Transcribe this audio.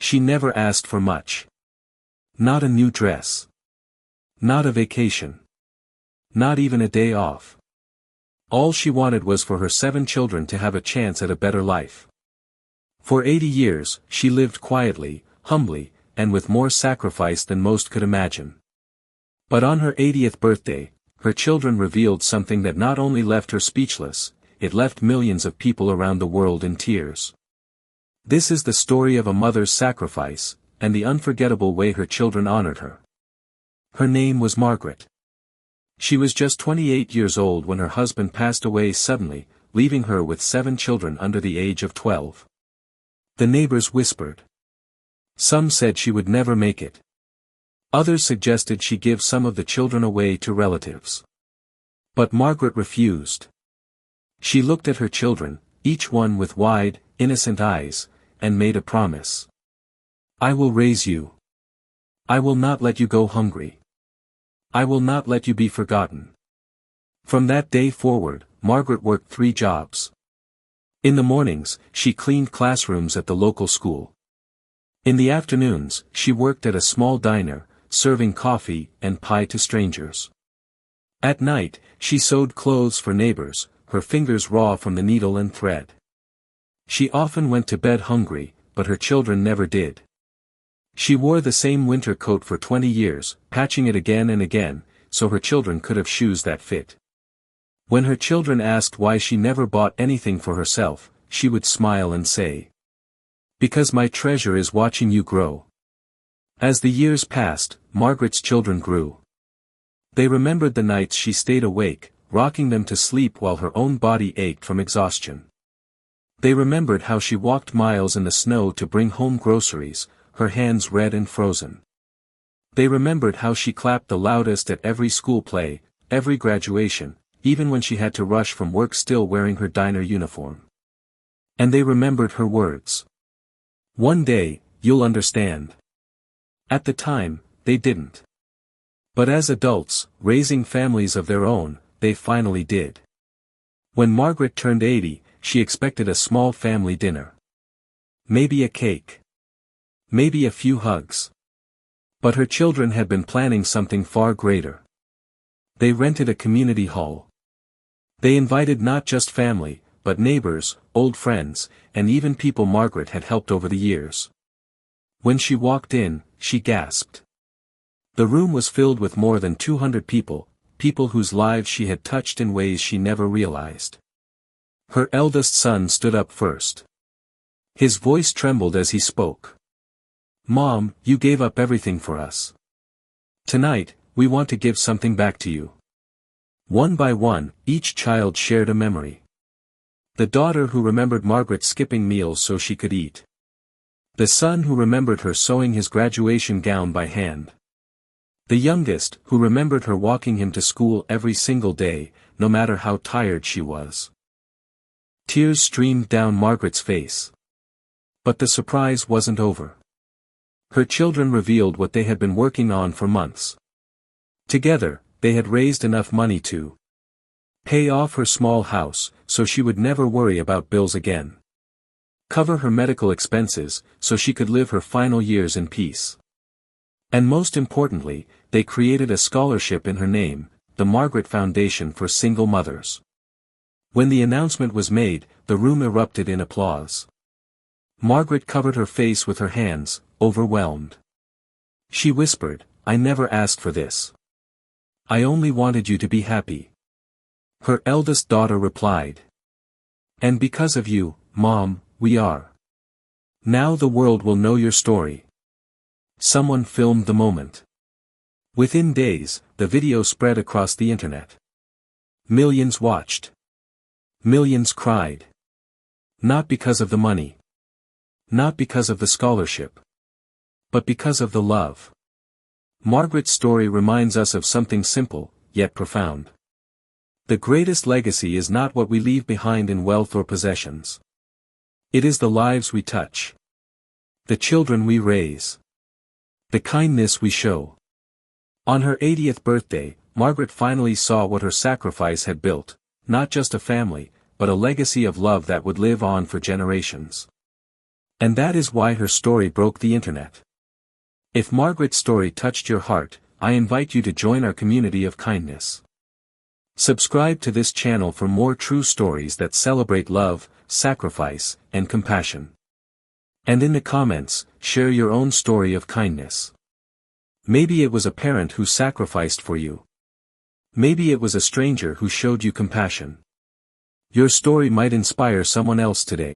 She never asked for much. Not a new dress. Not a vacation. Not even a day off. All she wanted was for her 7 children to have a chance at a better life. For 80 years, she lived quietly, humbly, and with more sacrifice than most could imagine. But on her 80th birthday, her children revealed something that not only left her speechless, it left millions of people around the world in tears. This is the story of a mother's sacrifice, and the unforgettable way her children honored her. Her name was Margaret. She was just 28 years old when her husband passed away suddenly, leaving her with 7 children under the age of 12. The neighbors whispered. Some said she would never make it. Others suggested she give some of the children away to relatives. But Margaret refused. She looked at her children, each one with wide, innocent eyes, and made a promise. I will raise you. I will not let you go hungry. I will not let you be forgotten. From that day forward, Margaret worked 3 jobs. In the mornings, she cleaned classrooms at the local school. In the afternoons, she worked at a small diner, serving coffee and pie to strangers. At night, she sewed clothes for neighbors, her fingers raw from the needle and thread. She often went to bed hungry, but her children never did. She wore the same winter coat for 20 years, patching it again and again, so her children could have shoes that fit. When her children asked why she never bought anything for herself, she would smile and say, "Because my treasure is watching you grow." As the years passed, Margaret's children grew. They remembered the nights she stayed awake, rocking them to sleep while her own body ached from exhaustion. They remembered how she walked miles in the snow to bring home groceries, her hands red and frozen. They remembered how she clapped the loudest at every school play, every graduation, even when she had to rush from work still wearing her diner uniform. And they remembered her words. "One day, you'll understand." At the time, they didn't. But as adults, raising families of their own, they finally did. When Margaret turned 80, she expected a small family dinner. Maybe a cake. Maybe a few hugs. But her children had been planning something far greater. They rented a community hall. They invited not just family, but neighbors, old friends, and even people Margaret had helped over the years. When she walked in, she gasped. The room was filled with more than 200 people, people whose lives she had touched in ways she never realized. Her eldest son stood up first. His voice trembled as he spoke. "Mom, you gave up everything for us. Tonight, we want to give something back to you." One by one, each child shared a memory. The daughter who remembered Margaret skipping meals so she could eat. The son who remembered her sewing his graduation gown by hand. The youngest who remembered her walking him to school every single day, no matter how tired she was. Tears streamed down Margaret's face. But the surprise wasn't over. Her children revealed what they had been working on for months. Together, they had raised enough money to pay off her small house, so she would never worry about bills again. Cover her medical expenses, so she could live her final years in peace. And most importantly, they created a scholarship in her name, the Margaret Foundation for Single Mothers. When the announcement was made, the room erupted in applause. Margaret covered her face with her hands, overwhelmed. She whispered, "I never asked for this. I only wanted you to be happy." Her eldest daughter replied. "And because of you, Mom, we are. Now the world will know your story." Someone filmed the moment. Within days, the video spread across the internet. Millions watched. Millions cried. Not because of the money. Not because of the scholarship. But because of the love. Margaret's story reminds us of something simple, yet profound. The greatest legacy is not what we leave behind in wealth or possessions. It is the lives we touch. The children we raise. The kindness we show. On her 80th birthday, Margaret finally saw what her sacrifice had built, not just a family, but a legacy of love that would live on for generations. And that is why her story broke the internet. If Margaret's story touched your heart, I invite you to join our community of kindness. Subscribe to this channel for more true stories that celebrate love, sacrifice, and compassion. And in the comments, share your own story of kindness. Maybe it was a parent who sacrificed for you. Maybe it was a stranger who showed you compassion. Your story might inspire someone else today.